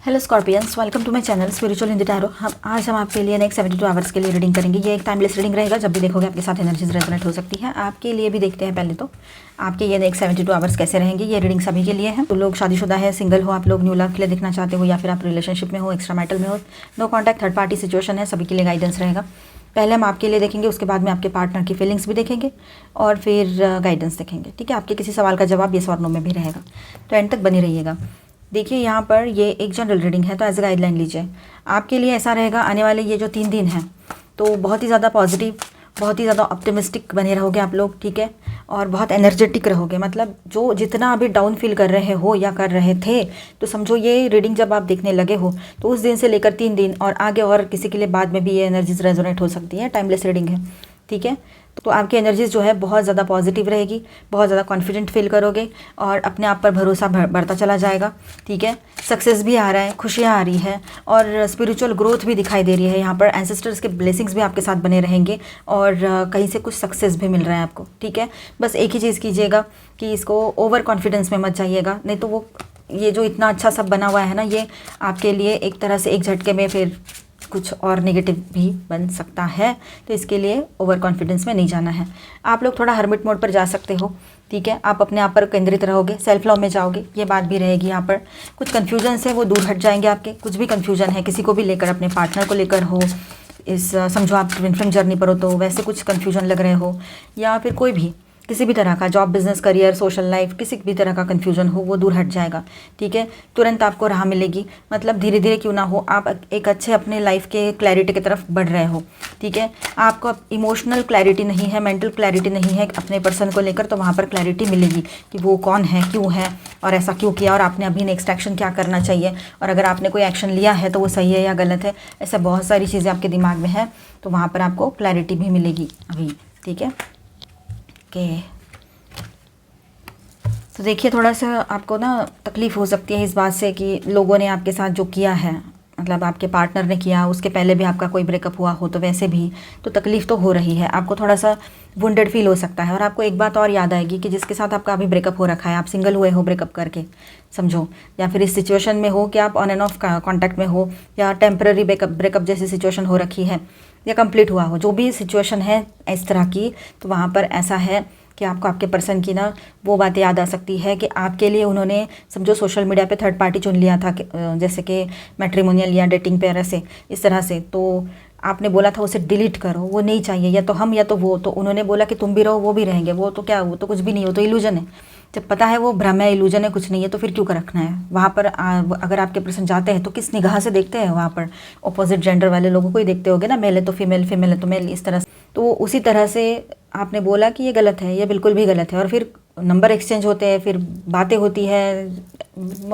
Hello Scorpions, welcome to my channel spiritual Hindi tarot. आज हम आपके लिए नेक्स्ट 72 आवर्स के लिए रीडिंग करेंगे। ये एक टाइमलेस रीडिंग रहेगा, जब भी देखोगे आपके साथ एनर्जीज रेजोनेट हो सकती है। आपके लिए भी देखते हैं पहले तो आपके ये नेक्स्ट 72 आवर्स कैसे रहेंगे। ये रीडिंग सभी के लिए है। तो लोग शादीशुदा है, सिंगल हो, आप लोग न्यू लव के लिए देखना चाहते हो, या फिर आप रिलेशनशिप में हो, एक्स्ट्रा मैरिटल में हो, no contact, third party situation है, सभी के लिए गाइडेंस रहेगा। पहले हम आपके लिए देखेंगे, उसके बाद में आपके पार्टनर की फीलिंग्स भी देखेंगे और फिर गाइडेंस देखेंगे। ठीक है, आपके किसी सवाल का जवाब येस और नो में भी रहेगा, तो एंड तक बनी रहिएगा। देखिए यहाँ पर ये एक जनरल रीडिंग है, तो एज ए गाइडलाइन लीजिए। आपके लिए ऐसा रहेगा, आने वाले ये जो 3 दिन हैं तो बहुत ही ज़्यादा पॉजिटिव, बहुत ही ज़्यादा ऑप्टिमिस्टिक बने रहोगे आप लोग। ठीक है, और बहुत एनर्जेटिक रहोगे। मतलब जो जितना अभी डाउन फील कर रहे हो या कर रहे थे, तो समझो ये रीडिंग जब आप देखने लगे हो तो उस दिन से लेकर 3 दिन और आगे और किसी के लिए बाद में भी ये एनर्जीज रेजोनेट हो सकती है। टाइमलेस रीडिंग है, ठीक है। तो आपकी एनर्जीज जो है बहुत ज़्यादा पॉजिटिव रहेगी, बहुत ज़्यादा कॉन्फिडेंट फील करोगे और अपने आप पर भरोसा बढ़ता चला जाएगा। ठीक है, सक्सेस भी आ रहा है, खुशियाँ आ रही है और स्पिरिचुअल ग्रोथ भी दिखाई दे रही है। यहाँ पर एंसेस्टर्स के ब्लेसिंग्स भी आपके साथ बने रहेंगे और कहीं से कुछ सक्सेस भी मिल रहा है आपको। ठीक है, बस एक ही चीज़ कीजिएगा कि इसको ओवर कॉन्फिडेंस में मत जाइएगा, नहीं तो वो ये जो इतना अच्छा सब बना हुआ है ना, ये आपके लिए एक तरह से एक झटके में फिर कुछ और नेगेटिव भी बन सकता है। तो इसके लिए ओवर कॉन्फिडेंस में नहीं जाना है। आप लोग थोड़ा हर्मिट मोड पर जा सकते हो। ठीक है, आप अपने आप पर केंद्रित रहोगे, सेल्फ लव में जाओगे, ये बात भी रहेगी। यहाँ पर कुछ कन्फ्यूजन है वो दूर हट जाएंगे आपके। कुछ भी कन्फ्यूजन है किसी को भी लेकर, अपने पार्टनर को लेकर हो, इस समझो आप ट्विन फ्लेम जर्नी पर हो तो वैसे कुछ कन्फ्यूजन लग रहे हो, या फिर कोई भी किसी भी तरह का job, business, career, social life, किसी भी तरह का कन्फ्यूजन हो वो दूर हट जाएगा। ठीक है, तुरंत आपको राह मिलेगी। मतलब धीरे धीरे क्यों ना हो, आप एक अच्छे अपने लाइफ के क्लैरिटी की तरफ बढ़ रहे हो। ठीक है, आपको अब इमोशनल क्लैरिटी नहीं है, मेंटल क्लैरिटी नहीं है अपने पर्सन को लेकर, तो वहाँ पर क्लैरिटी मिलेगी कि वो कौन है, क्यों है और ऐसा क्यों किया, और आपने अभी नेक्स्ट एक्शन क्या करना चाहिए, और अगर आपने कोई एक्शन लिया है तो वो सही है या गलत है। ऐसा बहुत सारी चीज़ें आपके दिमाग में है, तो वहाँ पर आपको क्लैरिटी भी मिलेगी अभी। ठीक है, ओके। तो देखिए, थोड़ा सा आपको ना तकलीफ़ हो सकती है इस बात से कि लोगों ने आपके साथ जो किया है, मतलब आपके पार्टनर ने किया, उसके पहले भी आपका कोई ब्रेकअप हुआ हो तो वैसे भी तो तकलीफ़ तो हो रही है। आपको थोड़ा सा वुंडेड फील हो सकता है। और आपको एक बात और याद आएगी कि जिसके साथ आपका अभी ब्रेकअप हो रखा है, आप सिंगल हुए हो ब्रेकअप करके समझो, या फिर इस सिचुएशन में हो कि आप ऑन एंड ऑफ कॉन्टैक्ट में हो, या टेम्पररी ब्रेकअप जैसी सिचुएशन हो रखी है, या कंप्लीट हुआ हो, जो भी सिचुएशन है इस तरह की, तो वहाँ पर ऐसा है कि आपको आपके पर्सन की ना वो बातें याद आ सकती है कि आपके लिए उन्होंने समझो सोशल मीडिया पे थर्ड पार्टी चुन लिया था, जैसे कि मैट्रिमोनियल या डेटिंग पे, ऐसे इस तरह से। तो आपने बोला था उसे डिलीट करो, वो नहीं चाहिए, या तो हम या तो वो। तो उन्होंने बोला कि तुम भी रहो वो भी रहेंगे, वो तो क्या, वो तो कुछ भी नहीं, हो तो इल्यूजन है। जब पता है वो भ्रम है, इल्यूजन है, कुछ नहीं है, तो फिर क्यों कर रखना है वहाँ पर। अगर आपके पर्सन जाते हैं तो किस निगाह से देखते हैं वहाँ पर, अपोजिट जेंडर वाले लोगों को ही देखते होगे ना, मेल है तो फीमेल, फीमेल है तो मेल, इस तरह से। तो उसी तरह से आपने बोला कि ये गलत है, ये बिल्कुल भी गलत है, और फिर नंबर एक्सचेंज होते हैं, फिर बातें होती है,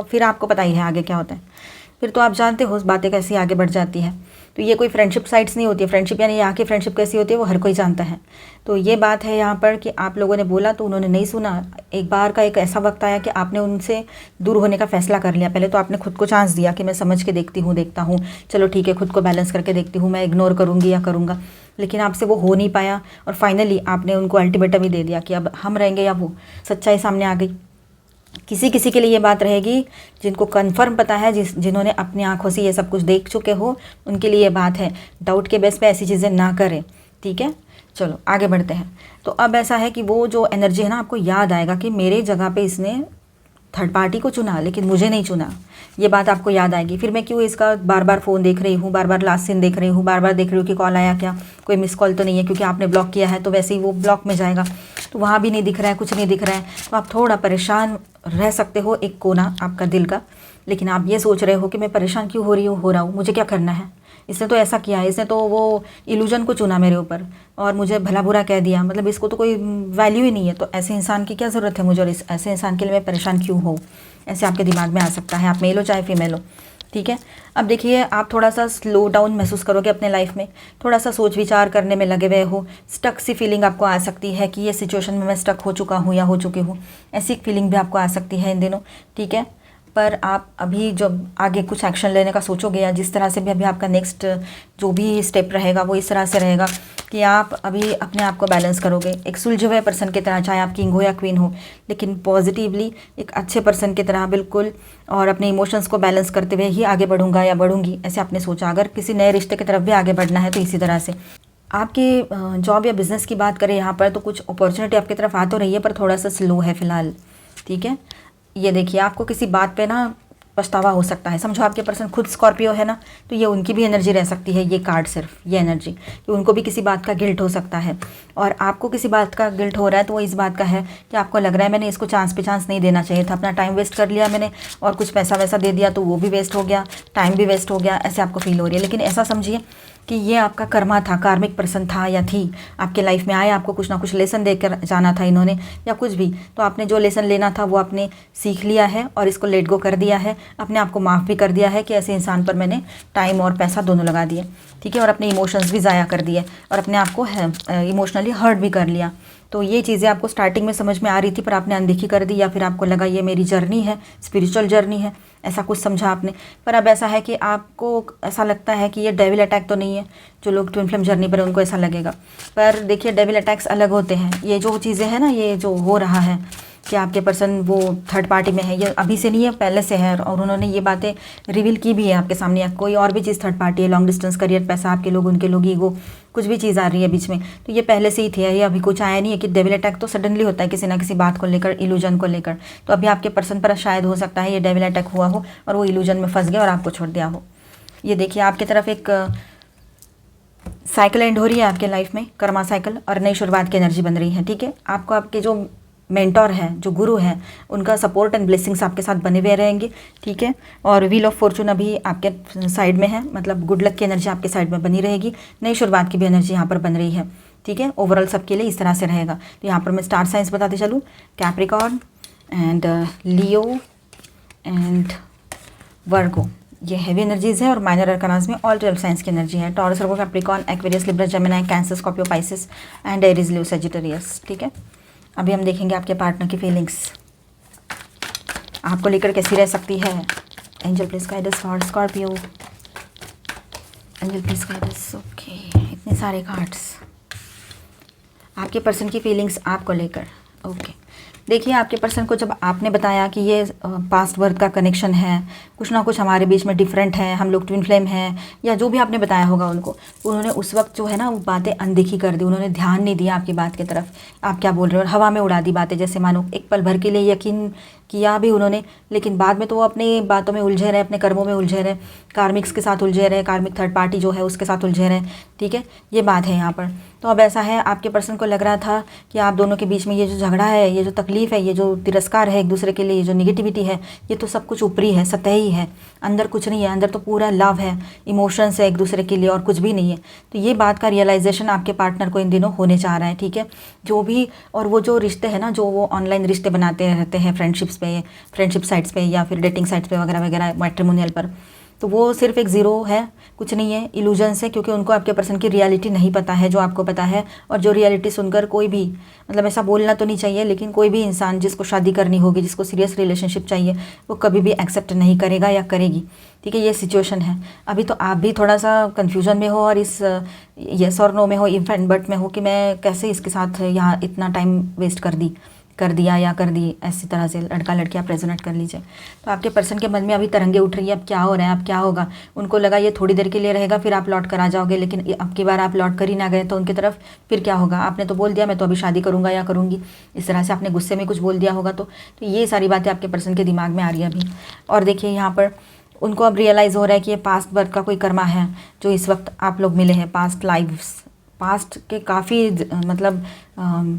फिर आपको पता ही है आगे क्या होता है। फिर तो आप जानते हो उस बातें कैसी आगे बढ़ जाती है। तो ये कोई फ्रेंडशिप साइट्स नहीं होती है। फ्रेंडशिप यानी यहाँ की फ्रेंडशिप कैसी होती है वो हर कोई जानता है। तो ये बात है यहाँ पर कि आप लोगों ने बोला तो उन्होंने नहीं सुना। एक बार का एक ऐसा वक्त आया कि आपने उनसे दूर होने का फैसला कर लिया। पहले तो आपने खुद को चांस दिया कि मैं समझ के देखता हूँ, चलो ठीक है, खुद को बैलेंस करके देखती हूँ, मैं इग्नोर करूँगी या करूँगा, लेकिन आपसे वो हो नहीं पाया। और फाइनली आपने उनको अल्टीमेटम ही दे दिया कि अब हम रहेंगे या वो। सच्चाई सामने आ गई। किसी किसी के लिए ये बात रहेगी, जिनको कंफर्म पता है, जिन्होंने अपनी आंखों से ये सब कुछ देख चुके हो, उनके लिए ये बात है। डाउट के बेस पे ऐसी चीज़ें ना करें। ठीक है, चलो आगे बढ़ते हैं। तो अब ऐसा है कि वो जो एनर्जी है ना, आपको याद आएगा कि मेरे जगह पे इसने थर्ड पार्टी को चुना लेकिन मुझे नहीं चुना। ये बात आपको याद आएगी। फिर मैं क्यों इसका बार बार फ़ोन देख रही हूँ, बार बार लास्ट सीन देख रही हूँ, बार बार देख रही हूँ कि कॉल आया क्या, कोई मिस कॉल तो नहीं है, क्योंकि आपने ब्लॉक किया है तो वैसे ही वो ब्लॉक में जाएगा। तो वहाँ भी नहीं दिख रहा है, कुछ नहीं दिख रहा है, तो आप थोड़ा परेशान रह सकते हो, एक कोना आपका दिल का। लेकिन आप ये सोच रहे हो कि मैं परेशान क्यों हो रहा हूँ, मुझे क्या करना है, इसने तो ऐसा किया है, इसने तो वो इल्यूजन को चुना मेरे ऊपर और मुझे भला बुरा कह दिया, मतलब इसको तो कोई वैल्यू ही नहीं है, तो ऐसे इंसान की क्या ज़रूरत है मुझे, और ऐसे इंसान के लिए मैं परेशान क्यों हूँ, ऐसे आपके दिमाग में आ सकता है। आप मेल हो चाहे फीमेल हो। ठीक है, अब देखिए, आप थोड़ा सा स्लो डाउन महसूस करोगे अपने लाइफ में, थोड़ा सा सोच विचार करने में लगे हुए हो। स्टक सी फीलिंग आपको आ सकती है कि ये सिचुएशन में मैं स्टक हो चुका हूँ या हो चुकी हूँ, ऐसी फीलिंग भी आपको आ सकती है इन दिनों। ठीक है, पर आप अभी जब आगे कुछ एक्शन लेने का सोचोगे या जिस तरह से भी अभी आपका नेक्स्ट जो भी स्टेप रहेगा वो इस तरह से रहेगा कि आप अभी अपने आप को बैलेंस करोगे एक सुलझे हुए पर्सन की तरह, चाहे आप किंग हो या क्वीन हो, लेकिन पॉजिटिवली एक अच्छे पर्सन की तरह बिल्कुल, और अपने इमोशंस को बैलेंस करते हुए ही आगे बढ़ूंगा या बढ़ूंगी, ऐसे आपने सोचा। अगर किसी नए रिश्ते की तरफ भी आगे बढ़ना है तो इसी तरह से। आपके जॉब या बिज़नेस की बात करें यहाँ पर तो कुछ अपॉर्चुनिटी आपकी तरफ आ तो रही है, पर थोड़ा सा स्लो है फ़िलहाल, ठीक है। ये देखिए, आपको किसी बात पे ना पछतावा हो सकता है। समझो आपके पर्सन खुद स्कॉर्पियो है ना, तो ये उनकी भी एनर्जी रह सकती है, ये कार्ड सिर्फ ये एनर्जी कि उनको भी किसी बात का गिल्ट हो सकता है, और आपको किसी बात का गिल्ट हो रहा है तो वो इस बात का है कि आपको लग रहा है मैंने इसको चांस पे चांस नहीं देना चाहिए था, अपना टाइम वेस्ट कर लिया मैंने, और कुछ पैसा वैसा दे दिया तो वो भी वेस्ट हो गया, टाइम भी वेस्ट हो गया, ऐसे आपको फील हो रही है। लेकिन ऐसा समझिए कि ये आपका कर्मा था, कार्मिक पर्सन था या थी, आपके लाइफ में आए, आपको कुछ ना कुछ लेसन देकर जाना था इन्होंने, या कुछ भी, तो आपने जो लेसन लेना था वो आपने सीख लिया है और इसको लेट गो कर दिया है, अपने आप को माफ़ भी कर दिया है कि ऐसे इंसान पर मैंने टाइम और पैसा दोनों लगा दिए, ठीक है, और अपने इमोशंस भी ज़ाया कर दिए और अपने आप को इमोशनली हर्ट भी कर लिया। तो ये चीज़ें आपको स्टार्टिंग में समझ में आ रही थी, पर आपने अनदेखी कर दी, या फिर आपको लगा ये मेरी जर्नी है, स्पिरिचुअल जर्नी है, ऐसा कुछ समझा आपने। पर अब ऐसा है कि आपको ऐसा लगता है कि ये डेविल अटैक तो नहीं है। जो लोग ट्विन फ्लेम जर्नी पर उनको ऐसा लगेगा, पर देखिए डेविल अटैक्स अलग होते हैं। ये जो चीज़ें हैं ना, ये जो हो रहा है कि आपके पर्सन वो थर्ड पार्टी में है, ये अभी से नहीं है, पहले से है, और उन्होंने ये बातें रिवील की भी है आपके सामने। या कोई और भी चीज़ थर्ड पार्टी है, लॉन्ग डिस्टेंस, करियर, पैसा, आपके लोग, उनके लोग, ईगो, कुछ भी चीज़ आ रही है बीच में, तो ये पहले से ही थे, ये अभी कुछ आया नहीं है। कि डेविल अटैक तो सडनली होता है किसी ना किसी बात को लेकर, इल्यूजन को लेकर। तो अभी आपके पर्सन पर शायद हो सकता है ये डेविल अटैक हुआ हो और वो इल्यूजन में फंस गया और आपको छोड़ दिया हो। ये देखिए, आपकी तरफ एक साइकिल एंड हो रही है आपके लाइफ में, कर्मा साइकिल, और नई शुरुआत की एनर्जी बन रही है, ठीक है। आपको आपके जो मेंटोर है, जो गुरु है, उनका सपोर्ट एंड ब्लेसिंग्स आपके साथ बने हुए रहेंगे, ठीक है। और व्हील ऑफ फॉर्चून अभी आपके साइड में है, मतलब गुड लक की एनर्जी आपके साइड में बनी रहेगी, नई शुरुआत की भी एनर्जी यहाँ पर बन रही है, ठीक है। ओवरऑल सबके लिए इस तरह से रहेगा। तो यहाँ पर मैं स्टार साइंस बताते चलूँ, कैप्रिकॉर्न एंड लियो एंड वर्गो, ये हैवी एनर्जीज है, और माइनर अरकानास में ऑल 12 साइंस की एनर्जी है। Taurus, Virgo, Capricorn, Aquarius, Libra, Gemini, cancer, Scorpio, Pisces and Aries, Leo, Sagittarius, ठीक है। अभी हम देखेंगे आपके पार्टनर की फीलिंग्स आपको लेकर कैसी रह सकती है। Angel please guide us for Scorpio, angel please guide us. Okay, इतने सारे कार्ड्स आपके पर्सन की फीलिंग्स आपको लेकर। ओके, देखिए, आपके पर्सन को जब आपने बताया कि ये पास्ट बर्थ का कनेक्शन है, कुछ ना कुछ हमारे बीच में डिफरेंट है, हम लोग ट्विन फ्लेम हैं, या जो भी आपने बताया होगा उनको, उन्होंने उस वक्त जो है ना वो बातें अनदेखी कर दी, उन्होंने ध्यान नहीं दिया आपकी बात की तरफ। आप क्या बोल रहे हो, और हवा में उड़ा दी बातें, जैसे मानो एक पल भर के लिए यकीन किया भी उन्होंने, लेकिन बाद में तो वो अपनी बातों में उलझे रहे, अपने कर्मों में उलझे रहे, कार्मिक्स के साथ उलझे रहे, कार्मिक थर्ड पार्टी जो है उसके साथ उलझे रहे, ठीक है। ये बात है यहाँ पर। तो अब ऐसा है, आपके पर्सन को लग रहा था कि आप दोनों के बीच में ये जो झगड़ा है, ये जो तकलीफ़ है, ये जो तिरस्कार है एक दूसरे के लिए, ये जो निगेटिविटी है, ये तो सब कुछ ऊपरी है, सतही है, अंदर कुछ नहीं है। अंदर तो पूरा लव है, इमोशंस है एक दूसरे के लिए, और कुछ भी नहीं है। तो ये बात का रियलाइजेशन आपके पार्टनर को इन दिनों होने चाह रहा है, ठीक है। जो भी, और वो जो रिश्ते हैं ना, जो वो ऑनलाइन रिश्ते बनाते रहते हैं फ्रेंडशिप्स पे, फ्रेंडशिप साइट्स पे, या फिर डेटिंग साइट्स पे वगैरह वगैरह, मैट्रिमोनियल पर, तो वो सिर्फ एक ज़ीरो है, कुछ नहीं है, इल्यूजन्स है, क्योंकि उनको आपके पर्सन की रियलिटी नहीं पता है जो आपको पता है। और जो रियलिटी सुनकर कोई भी, मतलब ऐसा बोलना तो नहीं चाहिए, लेकिन कोई भी इंसान जिसको शादी करनी होगी, जिसको सीरियस रिलेशनशिप चाहिए, वो कभी भी एक्सेप्ट नहीं करेगा या करेगी, ठीक है। ये सिचुएशन है। अभी तो आप भी थोड़ा सा कन्फ्यूजन में हो, और इस येस और नो में हो, इफ एंड बट में हो, कि मैं कैसे इसके साथ यहाँ इतना टाइम वेस्ट कर दिया या कर दी, ऐसी तरह से लड़का लड़की आप रेजोनेट कर लीजिए। तो आपके पर्सन के मन में अभी तरंगे उठ रही है, अब क्या हो रहा है, अब क्या होगा। उनको लगा ये थोड़ी देर के लिए रहेगा, फिर आप लौट कर आ जाओगे, लेकिन अब की बार आप लौट कर ही ना गए तो उनकी तरफ फिर क्या होगा। आपने तो बोल दिया मैं तो अभी शादी करूँगा या करूँगी, इस तरह से आपने गुस्से में कुछ बोल दिया होगा। तो ये सारी बातें आपके पर्सन के दिमाग में आ रही है अभी। और देखिए, यहाँ पर उनको अब रियलाइज़ हो रहा है कि ये पास्ट बर्थ का कोई कर्मा है जो इस वक्त आप लोग मिले हैं, पास्ट लाइफ्स, पास्ट के काफ़ी मतलब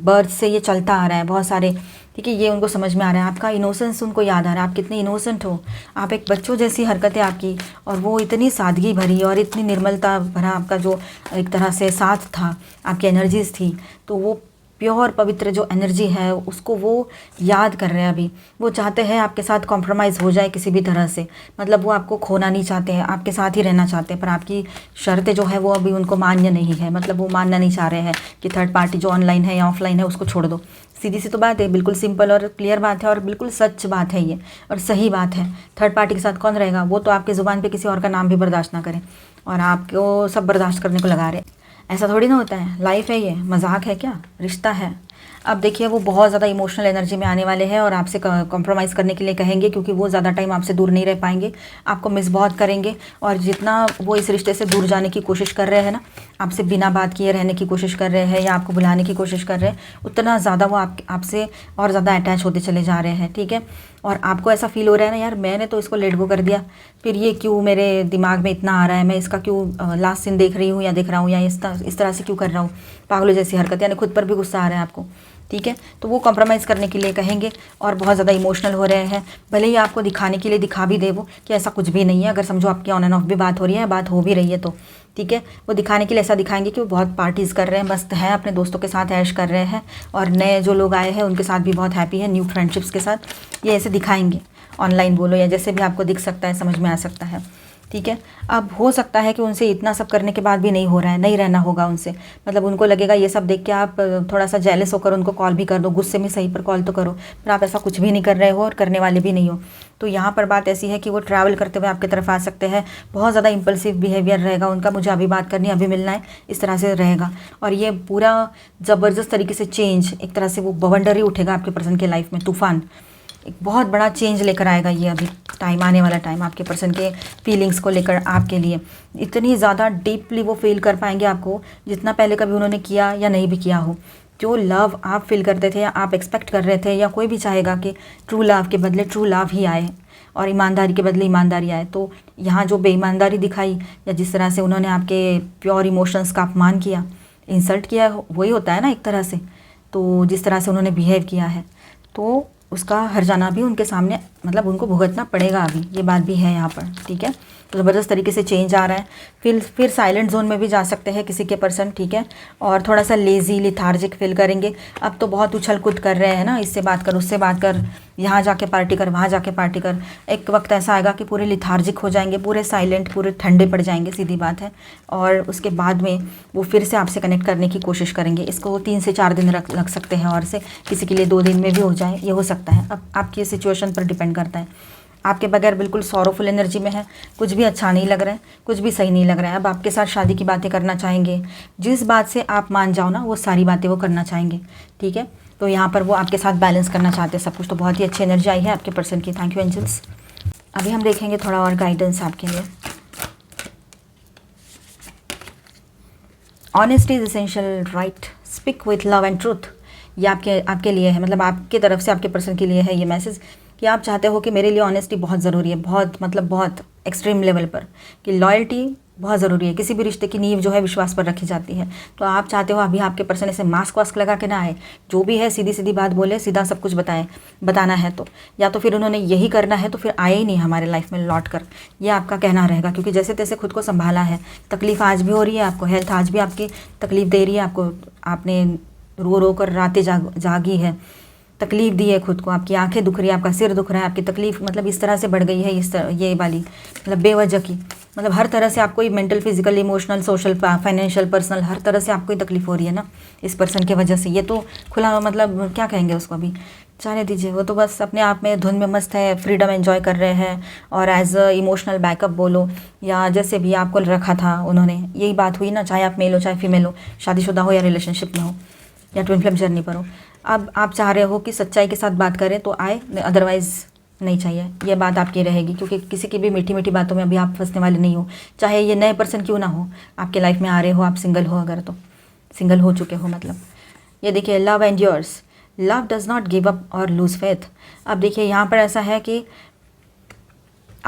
बर्थ से ये चलता आ रहा है बहुत सारे, ठीक है। ये उनको समझ में आ रहा है, आपका इनोसेंस उनको याद आ रहा है, आप कितने इनोसेंट हो, आप एक बच्चों जैसी हरकतें आपकी, और वो इतनी सादगी भरी और इतनी निर्मलता भरा आपका जो एक तरह से साथ था, आपकी एनर्जीज थी, तो वो प्योर पवित्र जो एनर्जी है उसको वो याद कर रहे हैं अभी। वो चाहते हैं आपके साथ कॉम्प्रोमाइज़ हो जाए किसी भी तरह से, मतलब वो आपको खोना नहीं चाहते हैं, आपके साथ ही रहना चाहते हैं, पर आपकी शर्तें जो है वो अभी उनको मान्य नहीं है। मतलब वो मानना नहीं चाह रहे हैं कि थर्ड पार्टी जो ऑनलाइन है या ऑफलाइन है उसको छोड़ दो। सीधी सी तो बात है, बिल्कुल सिंपल और क्लियर बात है और बिल्कुल सच बात है ये, और सही बात है। थर्ड पार्टी के साथ कौन रहेगा? वो तो आपकी ज़ुबान पे किसी और का नाम भी बर्दाश्त ना करें और आपको सब बर्दाश्त करने को लगा रहे। ऐसा थोड़ी ना होता है, लाइफ है ये, मजाक है क्या? रिश्ता है। अब देखिए वो बहुत ज़्यादा इमोशनल एनर्जी में आने वाले हैं और आपसे कॉम्प्रोमाइज़ करने के लिए कहेंगे, क्योंकि वो ज़्यादा टाइम आपसे दूर नहीं रह पाएंगे, आपको मिस बहुत करेंगे। और जितना वो इस रिश्ते से दूर जाने की कोशिश कर रहे हैं ना, आपसे बिना बात किए रहने की कोशिश कर रहे हैं या आपको बुलाने की कोशिश कर रहे हैं, उतना ज़्यादा वो आपसे और ज़्यादा अटैच होते चले जा रहे हैं, ठीक है। और आपको ऐसा फील हो रहा है ना, यार मैंने तो इसको लेट गो कर दिया, फिर ये क्यों मेरे दिमाग में इतना आ रहा है, मैं इसका क्यों लास्ट सीन देख रही हूँ या देख रहा हूँ, या इस तरह से क्यों कर रहा हूँ, पागलों जैसी हरकत, यानी खुद पर भी गुस्सा आ रहा है आपको, ठीक है। तो वो कॉम्प्रोमाइज़ करने के लिए कहेंगे और बहुत ज़्यादा इमोशनल हो रहे हैं। भले ही आपको दिखाने के लिए दिखा भी दे वो कि ऐसा कुछ भी नहीं है, अगर समझो आपकी ऑन एंड ऑफ भी बात हो रही है, बात हो भी रही है तो ठीक है, वो दिखाने के लिए ऐसा दिखाएंगे कि वो बहुत पार्टीज़ कर रहे हैं, मस्त हैं, अपने दोस्तों के साथ ऐश कर रहे हैं और नए जो लोग आए हैं उनके साथ भी बहुत हैप्पी है, न्यू फ्रेंडशिप्स के साथ, ये ऐसे दिखाएंगे। ऑनलाइन बोलो या जैसे भी आपको दिख सकता है, समझ में आ सकता है, ठीक है। अब हो सकता है कि उनसे इतना सब करने के बाद भी नहीं हो रहा है, नहीं रहना होगा उनसे, मतलब उनको लगेगा ये सब देख के आप थोड़ा सा जेलस होकर उनको कॉल भी कर दो, गुस्से में सही पर कॉल तो करो, पर आप ऐसा कुछ भी नहीं कर रहे हो और करने वाले भी नहीं हो। तो यहाँ पर बात ऐसी है कि वो ट्रैवल करते हुए आपकी तरफ आ सकते हैं, बहुत ज़्यादा इंपल्सिव बिहेवियर रहेगा उनका, मुझे अभी बात करनी, अभी मिलना है, इस तरह से रहेगा। और ये पूरा ज़बरदस्त तरीके से चेंज, एक तरह से वो बवंडर ही उठेगा आपके पर्सन की लाइफ में, तूफान, एक बहुत बड़ा चेंज लेकर आएगा ये अभी टाइम, आने वाला टाइम आपके पर्सन के फीलिंग्स को लेकर आपके लिए। इतनी ज़्यादा डीपली वो फील कर पाएंगे आपको जितना पहले कभी उन्होंने किया या नहीं भी किया हो। जो लव आप फील करते थे या आप एक्सपेक्ट कर रहे थे, या कोई भी चाहेगा कि ट्रू लव के बदले ट्रू लव ही आए और ईमानदारी के बदले ईमानदारी आए, तो यहाँ जो बेईमानदारी दिखाई या जिस तरह से उन्होंने आपके प्योर इमोशंस का अपमान किया, इंसल्ट किया, वही होता है ना एक तरह से। तो जिस तरह से उन्होंने बिहेव किया है, तो उसका हर्जाना भी उनके सामने, मतलब उनको भुगतना पड़ेगा अभी, ये बात भी है यहाँ पर, ठीक है। तो ज़बरदस्त तरीके से चेंज आ रहा है। फिर साइलेंट जोन में भी जा सकते हैं किसी के पर्सन, ठीक है, और थोड़ा सा लेज़ी लिथार्जिक फील करेंगे। अब तो बहुत उछल कूद कर रहे हैं ना, इससे बात कर, उससे बात कर, यहाँ जाके पार्टी कर, वहाँ जाके पार्टी कर, एक वक्त ऐसा आएगा कि पूरे लिथार्जिक हो जाएंगे, पूरे साइलेंट, पूरे ठंडे पड़ जाएंगे, सीधी बात है। और उसके बाद में वो फिर से आपसे कनेक्ट करने की कोशिश करेंगे। इसको 3 से 4 दिन लग सकते हैं, और से किसी के लिए 2 दिन में भी हो जाए, ये हो सकता है। अब आपकी सिचुएशन पर डिपेंड करता है। आपके बगैर बिल्कुल सॉरोफुल एनर्जी में है, कुछ भी अच्छा नहीं लग रहा है, कुछ भी सही नहीं लग रहा है। अब आपके साथ शादी की बातें करना चाहेंगे, जिस बात से आप मान जाओ ना, वो सारी बातें वो करना चाहेंगे, ठीक है। तो यहाँ पर वो आपके साथ बैलेंस करना चाहते हैं सब कुछ। तो बहुत ही अच्छी एनर्जी आई है आपके पर्सन की। Thank you angels. अभी हम देखेंगे थोड़ा और गाइडेंस आपके लिए। Honesty is essential, right, speak with love and truth, ये आपके लिए है, मतलब आपके तरफ से आपके पर्सन के लिए है ये मैसेज कि आप चाहते हो कि मेरे लिए ऑनेस्टी बहुत ज़रूरी है, बहुत, मतलब बहुत एक्सट्रीम लेवल पर, कि लॉयल्टी बहुत ज़रूरी है। किसी भी रिश्ते की नींव जो है विश्वास पर रखी जाती है। तो आप चाहते हो अभी आपके पर्सन ऐसे मास्क वास्क लगा के ना आए, जो भी है सीधी सीधी बात बोले, सीधा सब कुछ बताना है तो, या तो फिर उन्होंने यही करना है तो फिर आए ही नहीं हमारे लाइफ में लौट कर, ये आपका कहना रहेगा। क्योंकि जैसे तैसे खुद को संभाला है, तकलीफ़ आज भी हो रही है आपको, हेल्थ आज भी आपकी तकलीफ़ दे रही है आपको, आपने रो रो कर रातें जागी है, तकलीफ़ दी है खुद को, आपकी आंखें दुख रही है, आपका सिर दुख रहा है, आपकी तकलीफ़ मतलब इस तरह से बढ़ गई है, ये वाली मतलब बेवजह की, मतलब हर तरह से आपको mental, physical, emotional, social, financial, personal, हर तरह से आपको तकलीफ़ हो रही है ना इस पर्सन की वजह से। ये तो खुला, मतलब क्या कहेंगे उसको, अभी जाने दीजिए, वो तो बस अपने आप में धुन में मस्त है, फ्रीडम एंजॉय कर रहे हैं। और एज अ इमोशनल बैकअप बोलो या जैसे भी आपको रखा था उन्होंने, यही बात हुई ना, चाहे आप मेल हो चाहे फीमेल हो, शादीशुदा हो या रिलेशनशिप में हो या ट्विन फ्लेम जर्नी पर हो। अब आप चाह रहे हो कि सच्चाई के साथ बात करें तो आए, अदरवाइज़ नहीं चाहिए, ये बात आपकी रहेगी। क्योंकि किसी की भी मीठी मीठी बातों में अभी आप फंसने वाले नहीं हो, चाहे ये नए पर्सन क्यों ना हो आपके लाइफ में आ रहे हो, आप सिंगल हो अगर, तो सिंगल हो चुके हो मतलब। ये देखिए, love endures, love does not give up और लूज़ फेथ। अब देखिए यहाँ पर ऐसा है कि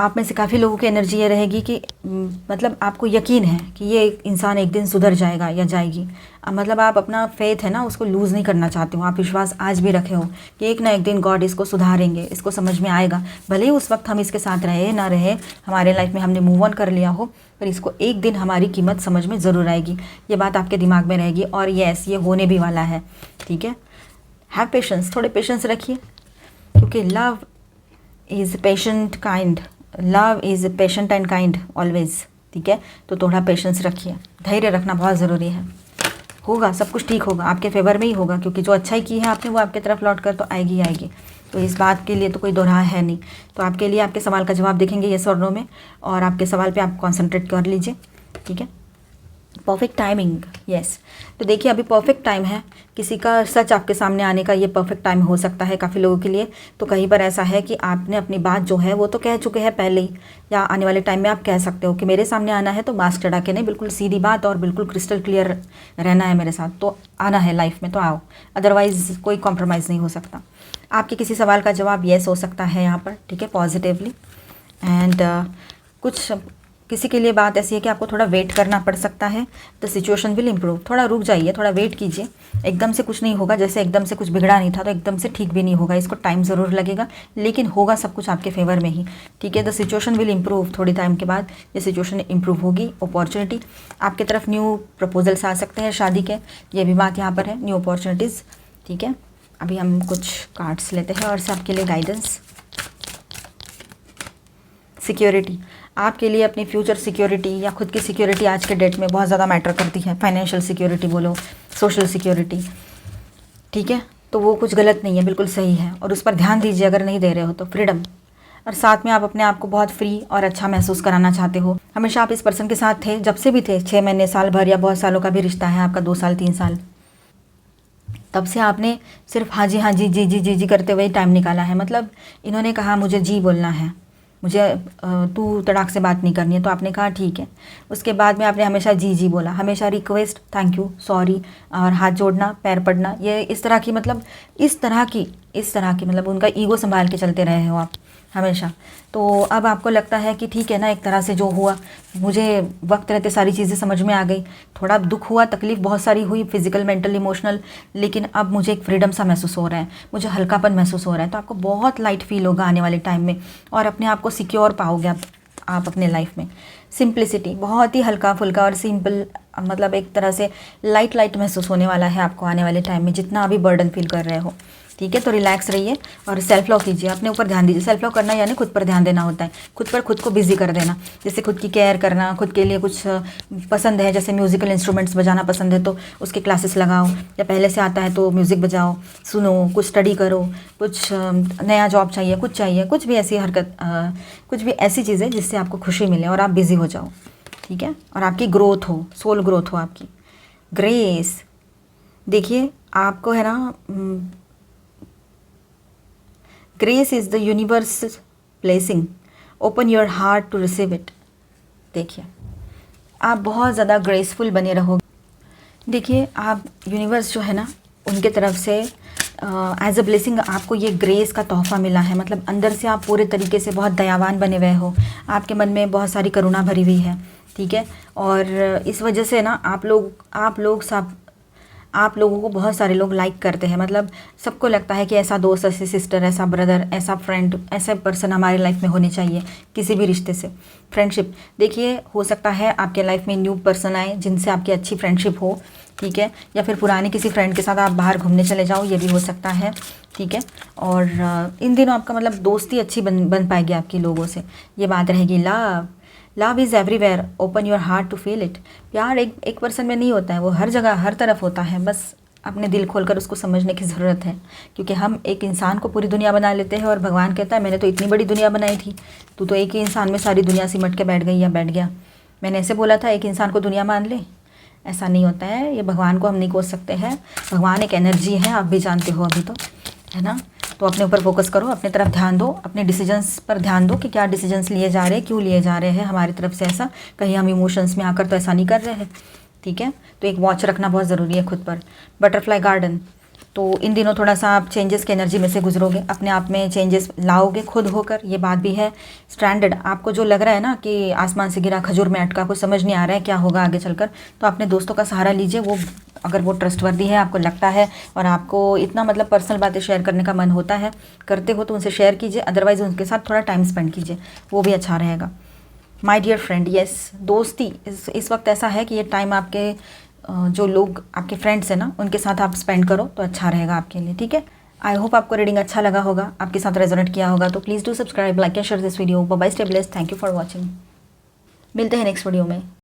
आप में से काफ़ी लोगों की एनर्जी ये रहेगी कि मतलब आपको यकीन है कि ये इंसान एक दिन सुधर जाएगा या जाएगी। मतलब आप अपना फेथ है ना उसको लूज़ नहीं करना चाहते हो, आप विश्वास आज भी रखे हो कि एक ना एक दिन गॉड इसको सुधारेंगे, इसको समझ में आएगा। भले ही उस वक्त हम इसके साथ रहे ना रहे, हमारे लाइफ में हमने मूव ऑन कर लिया हो, पर इसको एक दिन हमारी कीमत समझ में ज़रूर आएगी। ये बात आपके दिमाग में रहेगी और यस ये होने भी वाला है। ठीक है, हैव पेशेंस, थोड़े पेशेंस रखिए, क्योंकि love is patient kind, love is patient and kind always. ठीक है, तो थोड़ा पेशेंस रखिए, धैर्य रखना बहुत ज़रूरी है। होगा, सब कुछ ठीक होगा, आपके फेवर में ही होगा, क्योंकि जो अच्छाई की है आपने वो आपकी तरफ लौट कर तो आएगी ही आएगी। तो इस बात के लिए तो कोई दोहरा है नहीं। तो आपके लिए आपके सवाल का जवाब देखेंगे यस और नो में, और आपके सवाल पे आप कंसंट्रेट कर लीजिए। ठीक है, परफेक्ट टाइमिंग, यस। तो देखिए अभी परफेक्ट टाइम है, किसी का सच आपके सामने आने का ये परफेक्ट टाइम हो सकता है काफ़ी लोगों के लिए। तो कहीं पर ऐसा है कि आपने अपनी बात जो है वो तो कह चुके हैं पहले ही, या आने वाले टाइम में आप कह सकते हो कि मेरे सामने आना है तो मास्क चढ़ा के नहीं, बिल्कुल सीधी बात और बिल्कुल क्रिस्टल क्लियर रहना है मेरे साथ, तो आना है लाइफ में तो आओ, अदरवाइज़ कोई कॉम्प्रोमाइज़ नहीं हो सकता। आपके किसी सवाल का जवाब येस हो सकता है यहाँ पर, ठीक है, पॉजिटिवली। एंड कुछ किसी के लिए बात ऐसी है कि आपको थोड़ा वेट करना पड़ सकता है, द सिचुएशन विल इम्प्रूव। थोड़ा रुक जाइए, थोड़ा वेट कीजिए, एकदम से कुछ नहीं होगा। जैसे एकदम से कुछ बिगड़ा नहीं था तो एकदम से ठीक भी नहीं होगा, इसको टाइम ज़रूर लगेगा, लेकिन होगा सब कुछ आपके फेवर में ही। ठीक है, द सिचुएशन विल इम्प्रूव, थोड़ी टाइम के बाद ये सिचुएशन इम्प्रूव होगी। अपॉर्चुनिटी आपकी तरफ, न्यू प्रपोजल्स आ सकते हैं शादी के, ये भी बात यहाँ पर है, न्यू अपॉर्चुनिटीज़। ठीक है, अभी हम कुछ कार्ड्स लेते हैं और सबके लिए गाइडेंस। सिक्योरिटी, आपके लिए अपनी फ्यूचर सिक्योरिटी या खुद की सिक्योरिटी आज के डेट में बहुत ज़्यादा मैटर करती है। फाइनेंशियल सिक्योरिटी बोलो, सोशल सिक्योरिटी, ठीक है, तो वो कुछ गलत नहीं है, बिल्कुल सही है, और उस पर ध्यान दीजिए अगर नहीं दे रहे हो तो। फ्रीडम, और साथ में आप अपने आप को बहुत फ्री और अच्छा महसूस कराना चाहते हो। हमेशा आप इस पर्सन के साथ थे, जब से भी थे, 6 महीने, साल भर, या बहुत सालों का भी रिश्ता है आपका, 2 साल 3 साल, तब से आपने सिर्फ हाँ जी हाँ जी जी जी जी जी करते हुए टाइम निकाला है। मतलब इन्होंने कहा मुझे जी बोलना है, मुझे तू तड़ाक से बात नहीं करनी है, तो आपने कहा ठीक है। उसके बाद में आपने हमेशा जी जी बोला, हमेशा रिक्वेस्ट, थैंक यू, सॉरी, और हाथ जोड़ना, पैर पड़ना, ये इस तरह की मतलब उनका ईगो संभाल के चलते रहे हो आप हमेशा। तो अब आपको लगता है कि ठीक है ना, एक तरह से जो हुआ, मुझे वक्त रहते सारी चीज़ें समझ में आ गई। थोड़ा दुख हुआ, तकलीफ़ बहुत सारी हुई, फिजिकल, मेंटल, इमोशनल, लेकिन अब मुझे एक फ्रीडम सा महसूस हो रहा है, मुझे हल्कापन महसूस हो रहा है। तो आपको बहुत लाइट फील होगा आने वाले टाइम में, और अपने आप को सिक्योर पाओगे आप अपने लाइफ में। सिंप्लिसिटी, बहुत ही हल्का फुल्का और सिंपल, मतलब एक तरह से लाइट महसूस होने वाला है आपको आने वाले टाइम में, जितना अभी बर्डन फील कर रहे हो। ठीक है, तो रिलैक्स रहिए और सेल्फ लव कीजिए, अपने ऊपर ध्यान दीजिए। सेल्फ लव करना यानी खुद पर ध्यान देना होता है, खुद को बिजी कर देना। जैसे खुद की केयर करना, खुद के लिए कुछ पसंद है, जैसे म्यूज़िकल इंस्ट्रूमेंट्स बजाना पसंद है तो उसके क्लासेस लगाओ, या पहले से आता है तो म्यूज़िक बजाओ, सुनो, कुछ स्टडी करो, कुछ नया जॉब चाहिए, कुछ भी ऐसी हरकत, कुछ भी ऐसी चीज़ें जिससे आपको खुशी मिले और आप बिज़ी हो जाओ। ठीक है, और आपकी ग्रोथ हो, सोल ग्रोथ हो आपकी। ग्रेस, देखिए आपको है ना, grace is the universe blessing, open your heart to receive it. देखिए आप बहुत ज़्यादा ग्रेसफुल बने रहोगे। देखिए आप, यूनिवर्स जो है ना, उनके तरफ से एज अ ब्लेसिंग आपको ये ग्रेस का तोहफ़ा मिला है। मतलब अंदर से आप पूरे तरीके से बहुत दयावान बने हुए हो, आपके मन में बहुत सारी करुणा भरी हुई है। ठीक है, और इस वजह से ना आप लोगों को बहुत सारे लोग लाइक करते हैं। मतलब सबको लगता है कि ऐसा दोस्त, ऐसी सिस्टर, ऐसा ब्रदर, ऐसा फ्रेंड, ऐसा पर्सन हमारे लाइफ में होने चाहिए किसी भी रिश्ते से। फ्रेंडशिप, देखिए हो सकता है आपके लाइफ में न्यू पर्सन आए जिनसे आपकी अच्छी फ्रेंडशिप हो। ठीक है, या फिर पुराने किसी फ्रेंड के साथ आप बाहर घूमने चले जाओ, ये भी हो सकता है। ठीक है, और इन दिनों आपका मतलब दोस्ती अच्छी बन पाएगी आपकी लोगों से, ये बात रहेगी। Love is everywhere, open your heart to feel it. प्यार एक पर्सन में नहीं होता है, वो हर जगह हर तरफ होता है, बस अपने दिल खोलकर उसको समझने की ज़रूरत है। क्योंकि हम एक इंसान को पूरी दुनिया बना लेते हैं, और भगवान कहता है मैंने तो इतनी बड़ी दुनिया बनाई थी, तू तो एक ही इंसान में सारी दुनिया सिमट के बैठ गई या बैठ गया। मैंने ऐसे बोला था एक इंसान को दुनिया मान ले, ऐसा नहीं होता है। ये भगवान को हम नहीं कोस सकते हैं, भगवान एक एनर्जी है, आप भी जानते हो अभी तो, है ना। तो अपने ऊपर फोकस करो, अपने तरफ ध्यान दो, अपने डिसीजंस पर ध्यान दो कि क्या डिसीजंस लिए जा रहे हैं, क्यों लिए जा रहे हैं हमारी तरफ से ऐसा, कहीं हम इमोशंस में आकर तो ऐसा नहीं कर रहे हैं। ठीक है, तो एक वॉच रखना बहुत ज़रूरी है खुद पर। बटरफ्लाई गार्डन, तो इन दिनों थोड़ा सा आप चेंजेस की एनर्जी में से गुजरोगे, अपने आप में चेंजेस लाओगे खुद होकर, ये बात भी है। स्ट्रैंडेड, आपको जो लग रहा है ना कि आसमान से गिरा खजूर में अटका, कुछ समझ नहीं आ रहा है क्या होगा आगे चलकर, तो अपने दोस्तों का सहारा लीजिए। वो अगर वो ट्रस्टवर्दी है, आपको लगता है और आपको इतना मतलब पर्सनल बातें शेयर करने का मन होता है, करते हो तो उनसे शेयर कीजिए, अदरवाइज़ उनके साथ थोड़ा टाइम स्पेंड कीजिए, वो भी अच्छा रहेगा। माय डियर फ्रेंड, यस, दोस्ती इस वक्त ऐसा है कि ये टाइम आपके जो लोग आपके फ्रेंड्स हैं ना, उनके साथ आप स्पेंड करो तो अच्छा रहेगा आपके लिए, ठीक है। आई होप आपको रीडिंग अच्छा लगा होगा, आपके साथ रेजोनेट किया होगा, तो please do subscribe, like and share this video. Bye bye, stay blessed, thank you for watching. मिलते हैं नेक्स्ट वीडियो में।